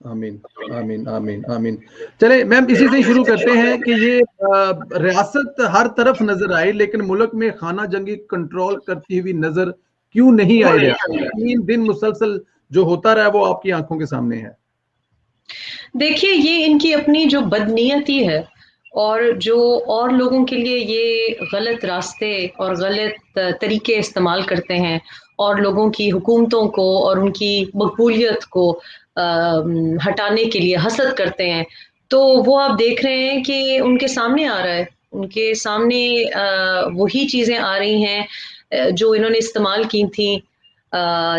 آمین آمین آمین آمین. چلے میم اسی سے شروع کرتے ہیں کہ یہ ریاست ہر طرف نظر آئی لیکن ملک میں خانہ جنگی کنٹرول کرتی ہوئی نظر کیوں نہیں آئی رہا؟ 3 دن مسلسل جو ہوتا رہا وہ آپ کی آنکھوں کے سامنے ہے. دیکھیے یہ ان کی اپنی جو بدنیتی ہے اور جو اور لوگوں کے لیے یہ غلط راستے اور غلط طریقے استعمال کرتے ہیں اور لوگوں کی حکومتوں کو اور ان کی مقبولیت کو ہٹانے کے لیے حسد کرتے ہیں، تو وہ آپ دیکھ رہے ہیں کہ ان کے سامنے آ رہا ہے، ان کے سامنے وہی چیزیں آ رہی ہیں جو انہوں نے استعمال کی تھیں.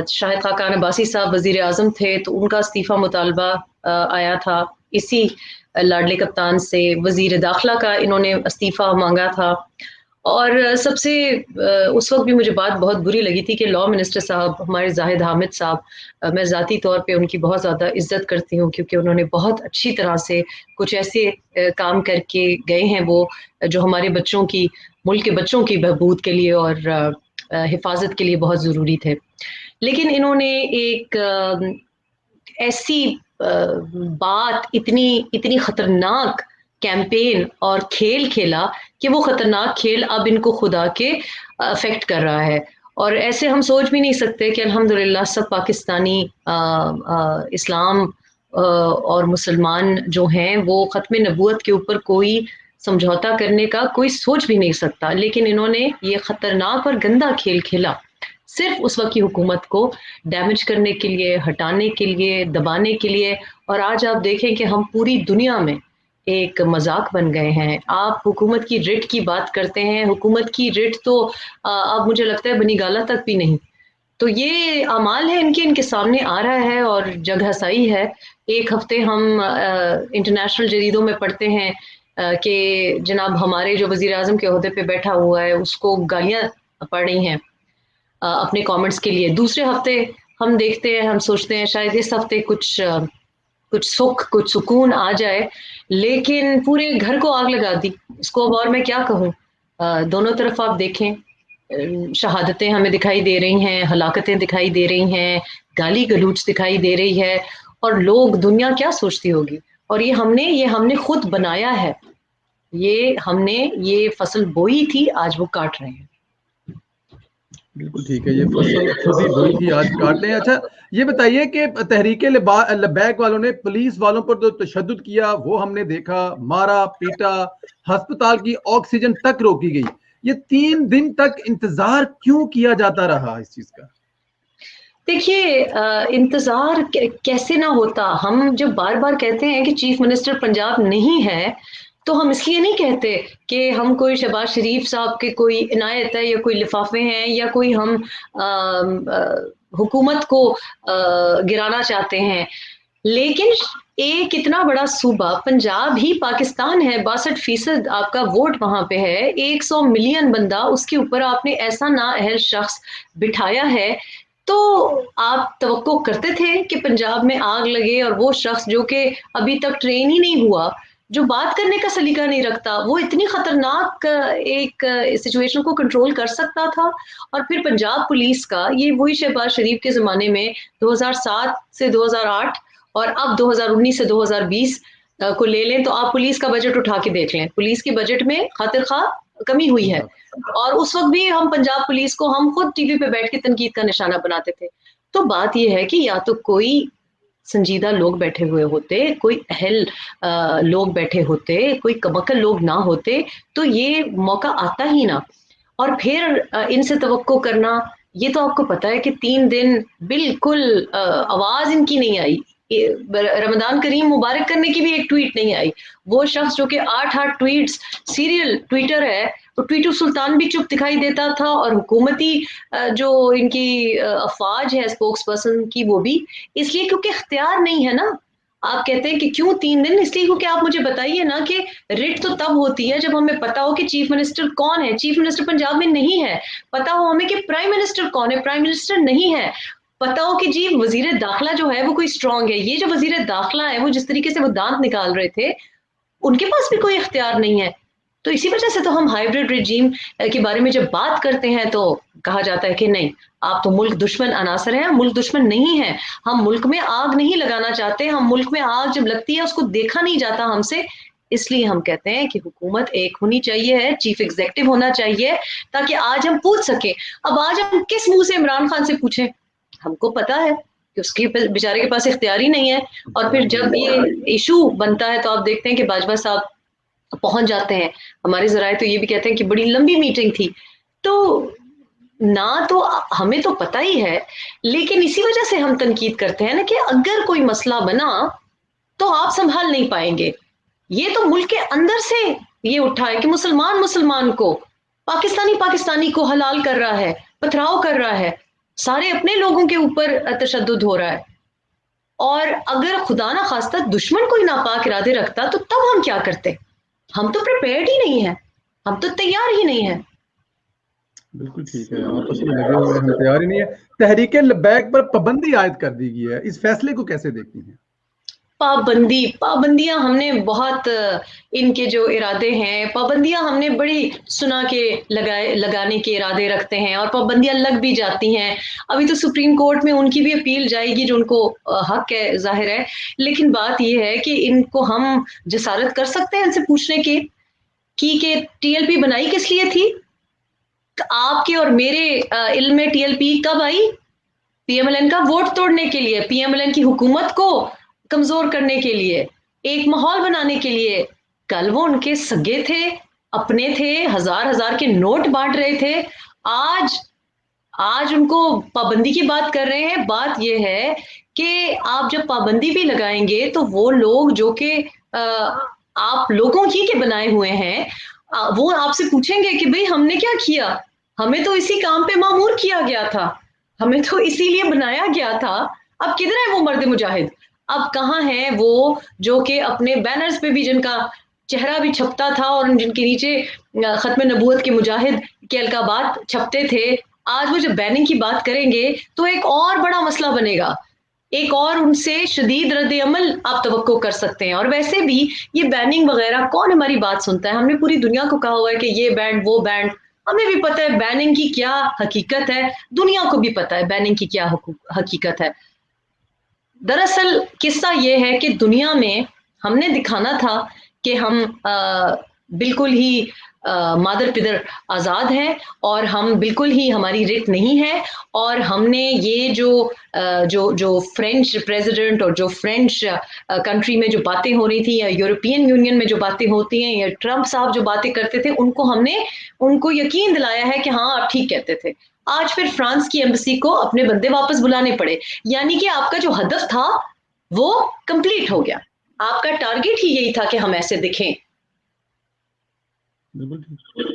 شاہد خاقان عباسی صاحب وزیر اعظم تھے تو ان کا استعفی مطالبہ آیا تھا، اسی لاڈلے کپتان سے وزیر داخلہ کا انہوں نے استعفی مانگا تھا. اور سب سے اس وقت بھی مجھے بات بہت بری لگی تھی کہ لا منسٹر صاحب ہمارے زاہد حامد صاحب، میں ذاتی طور پہ ان کی بہت زیادہ عزت کرتی ہوں کیونکہ انہوں نے بہت اچھی طرح سے کچھ ایسے کام کر کے گئے ہیں وہ جو ہمارے بچوں کی، ملک کے بچوں کی بہبود کے لیے اور حفاظت کے لیے بہت ضروری تھے. لیکن انہوں نے ایک ایسی بات، اتنی خطرناک کیمپین اور کھیل کھیلا کہ وہ خطرناک کھیل اب ان کو خدا کے افیکٹ کر رہا ہے. اور ایسے ہم سوچ بھی نہیں سکتے کہ الحمدللہ سب پاکستانی اسلام اور مسلمان جو ہیں وہ ختم نبوت کے اوپر کوئی سمجھوتا کرنے کا کوئی سوچ بھی نہیں سکتا، لیکن انہوں نے یہ خطرناک اور گندا کھیل کھیلا صرف اس وقت کی حکومت کو ڈیمیج کرنے کے لیے، ہٹانے کے لیے، دبانے کے لیے. اور آج آپ دیکھیں کہ ہم پوری دنیا میں ایک مذاق بن گئے ہیں. آپ حکومت کی رٹ کی بات کرتے ہیں، حکومت کی رٹ تو اب مجھے لگتا ہے بنی گالہ تک بھی نہیں. تو یہ اعمال ہے ان کے سامنے آ رہا ہے اور جگ ہسائی ہے. ایک ہفتے ہم انٹرنیشنل جریدوں میں پڑھتے ہیں کہ جناب ہمارے جو وزیر اعظم کے عہدے پہ بیٹھا ہوا ہے اس کو گالیاں پڑ رہی ہیں اپنے کامنٹس کے لیے. دوسرے ہفتے ہم دیکھتے ہیں، ہم سوچتے ہیں شاید اس ہفتے کچھ سکھ، کچھ سکون آ جائے، لیکن پورے گھر کو آگ لگا دی. اس کو اب اور میں کیا کہوں. دونوں طرف آپ دیکھیں شہادتیں ہمیں دکھائی دے رہی ہیں، ہلاکتیں دکھائی دے رہی ہیں، گالی گلوچ دکھائی دے رہی ہے. اور لوگ، دنیا کیا سوچتی ہوگی. اور یہ ہم نے خود بنایا ہے، یہ ہم نے یہ فصل بوئی تھی، آج وہ کاٹ رہے ہیں. بالکل ٹھیک ہے، یہ فصل خود ہی بوئی تھی آج کاٹ لیں. اچھا یہ بتائیے کہ تحریک لبیک والوں نے پولیس والوں پر جو تشدد کیا وہ ہم نے دیکھا، مارا پیٹا، ہسپتال کی آکسیجن تک روکی گئی. یہ 3 دن تک انتظار کیوں کیا جاتا رہا اس چیز کا؟ دیکھیے انتظار کیسے نہ ہوتا. ہم جب بار بار کہتے ہیں کہ چیف منسٹر پنجاب نہیں ہے تو ہم اس لیے نہیں کہتے کہ ہم کوئی شہباز شریف صاحب کے کوئی عنایت ہے یا کوئی لفافے ہیں یا کوئی ہم حکومت کو گرانا چاہتے ہیں. لیکن ایک اتنا بڑا صوبہ پنجاب ہی پاکستان ہے، 62% آپ کا ووٹ وہاں پہ ہے، 100 ملین بندہ، اس کے اوپر آپ نے ایسا نااہل شخص بٹھایا ہے. تو آپ توقع کرتے تھے کہ پنجاب میں آگ لگے اور وہ شخص جو کہ ابھی تک ٹرین ہی نہیں ہوا، جو بات کرنے کا سلیقہ نہیں رکھتا، وہ اتنی خطرناک ایک سچویشن کو کنٹرول کر سکتا تھا. اور پھر پنجاب پولیس کا یہ وہی شہباز شریف کے زمانے میں 2007 سے 2008 اور اب 2019 سے 2020 کو لے لیں تو آپ پولیس کا بجٹ اٹھا کے دیکھ لیں، پولیس کے بجٹ میں خاطر خواہ کمی ہوئی ہے. اور اس وقت بھی ہم پنجاب پولیس کو ہم خود ٹی وی پہ بیٹھ کے تنقید کا نشانہ بناتے تھے. تو بات یہ ہے کہ یا تو کوئی سنجیدہ لوگ بیٹھے ہوئے ہوتے، کوئی اہل لوگ بیٹھے ہوتے، کوئی کمکل لوگ نہ ہوتے تو یہ موقع آتا ہی نہ. اور پھر ان سے توقع کرنا، یہ تو آپ کو پتا ہے کہ 3 دن بالکل آواز ان کی نہیں آئی. رمضان کریم مبارک کرنے کی بھی ایک ٹویٹ نہیں آئی. وہ شخص جو کہ 8 ٹویٹس سیریل ٹویٹر ہے، تو ٹویٹر سلطان بھی چپ دکھائی دیتا تھا اور حکومتی جو ان کی افواج ہے اسپوکس پرسن کی وہ بھی، اس لیے کیونکہ اختیار نہیں ہے نا. آپ کہتے ہیں کہ کیوں 3 دن، اس لیے کیونکہ آپ مجھے بتائیے نا کہ رٹ تو تب ہوتی ہے جب ہمیں پتا ہو کہ چیف منسٹر کون ہے. چیف منسٹر پنجاب میں نہیں ہے. پتا ہو ہمیں کہ پرائم منسٹر کون ہے، پرائم منسٹر نہیں ہے. پتا ہو کہ جی وزیر داخلہ جو ہے وہ کوئی اسٹرانگ ہے. یہ جو وزیر داخلہ ہے وہ جس طریقے سے وہ دانت نکال رہے تھے، ان کے پاس بھی کوئی اختیار نہیں ہے. تو اسی وجہ سے تو ہم ہائیبرڈ رجیم کے بارے میں جب بات کرتے ہیں تو کہا جاتا ہے کہ نہیں، آپ تو ملک دشمن عناصر ہیں. ملک دشمن نہیں ہے، ہم ملک میں آگ نہیں لگانا چاہتے. ہم ملک میں آگ جب لگتی ہے اس کو دیکھا نہیں جاتا ہم سے، اس لیے ہم کہتے ہیں کہ حکومت ایک ہونی چاہیے ہے، چیف ایگزیکٹو ہونا چاہیے، تاکہ آج ہم پوچھ سکیں. اب آج ہم کس منہ سے عمران خان سے پوچھیں؟ ہم کو پتا ہے کہ اس کے بیچارے کے پاس اختیار ہی نہیں ہے. اور پھر جب یہ ایشو بنتا ہے تو آپ دیکھتے ہیں کہ باجوہ صاحب پہنچ جاتے ہیں. ہمارے ذرائع تو یہ بھی کہتے ہیں کہ بڑی لمبی میٹنگ تھی. تو نہ تو ہمیں تو پتہ ہی ہے، لیکن اسی وجہ سے ہم تنقید کرتے ہیں نا کہ اگر کوئی مسئلہ بنا تو آپ سنبھال نہیں پائیں گے. یہ تو ملک کے اندر سے یہ اٹھا ہے کہ مسلمان کو، پاکستانی کو حلال کر رہا ہے، پتھراؤ کر رہا ہے، سارے اپنے لوگوں کے اوپر تشدد ہو رہا ہے. اور اگر خدا نہ خواستہ دشمن کوئی ناپاک ارادے رکھتا تو تب ہم کیا کرتے؟ ہم تو پریپیئرڈ ہی نہیں ہیں، ہم تو تیار ہی نہیں ہیں. بالکل ٹھیک ہے، آپس میں لگے ہوئے ہم تیار ہی نہیں ہے. تحریک لبیک پر پابندی عائد کر دی گئی ہے، اس فیصلے کو کیسے دیکھتی ہیں؟ پابندیاں ہم نے بہت، ان کے جو ارادے ہیں پابندیاں ہم نے بڑی سنا کے لگانے کے ارادے رکھتے ہیں، اور پابندیاں لگ بھی جاتی ہیں. ابھی تو سپریم کورٹ میں ان کی بھی اپیل جائے گی جو ان کو حق ہے ظاہر ہے. لیکن بات یہ ہے کہ ان کو ہم جسارت کر سکتے ہیں ان سے پوچھنے کی کہ ٹی ایل پی بنائی کس لیے تھی؟ آپ کے اور میرے علم میں ٹی ایل پی کب آئی؟ پی ایم ایل این کا ووٹ توڑنے کے لیے، پی ایم ایل این کی حکومت کو کمزور کرنے کے لیے، ایک ماحول بنانے کے لیے. کل وہ ان کے سگے تھے، اپنے تھے، ہزار کے نوٹ بانٹ رہے تھے. آج ان کو پابندی کی بات کر رہے ہیں. بات یہ ہے کہ آپ جب پابندی بھی لگائیں گے تو وہ لوگ جو کہ آپ لوگوں ہی کے بنائے ہوئے ہیں، وہ آپ سے پوچھیں گے کہ بھئی ہم نے کیا کیا؟ ہمیں تو اسی کام پہ مامور کیا گیا تھا، ہمیں تو اسی لیے بنایا گیا تھا. اب کدھر ہے وہ مرد مجاہد؟ اب کہاں ہیں وہ جو کہ اپنے بینرز پہ بھی جن کا چہرہ بھی چھپتا تھا اور جن کے نیچے ختم نبوت کے مجاہد کے القابات چھپتے تھے؟ آج وہ جب بیننگ کی بات کریں گے تو ایک اور بڑا مسئلہ بنے گا، ایک اور ان سے شدید رد عمل آپ توقع کر سکتے ہیں. اور ویسے بھی یہ بیننگ وغیرہ کون ہماری بات سنتا ہے؟ ہم نے پوری دنیا کو کہا ہوا ہے کہ یہ بینڈ وہ بینڈ. ہمیں بھی پتہ ہے بیننگ کی کیا حقیقت ہے، دنیا کو بھی پتہ ہے بیننگ کی کیا حقیقت ہے. دراصل قصہ یہ ہے کہ دنیا میں ہم نے دکھانا تھا کہ ہم بالکل ہی مادر پدر آزاد ہیں، اور ہم بالکل ہی ہماری رٹ نہیں ہے. اور ہم نے یہ جو فرینچ پریزیڈنٹ اور جو فرینچ کنٹری میں جو باتیں ہو رہی تھی، یا یورپین یونین میں جو باتیں ہوتی ہیں، یا ٹرمپ صاحب جو باتیں کرتے تھے، ہم نے ان کو یقین دلایا ہے کہ ہاں آپ ٹھیک کہتے تھے. آج پھر فرانس کی ایمبیسی کو اپنے بندے واپس بلانے پڑے، یعنی کہ آپ کا جو ہدف تھا وہ کمپلیٹ ہو گیا. آپ کا ٹارگٹ ہی یہی تھا کہ ہم ایسے دکھیں. بالکل ٹھیک.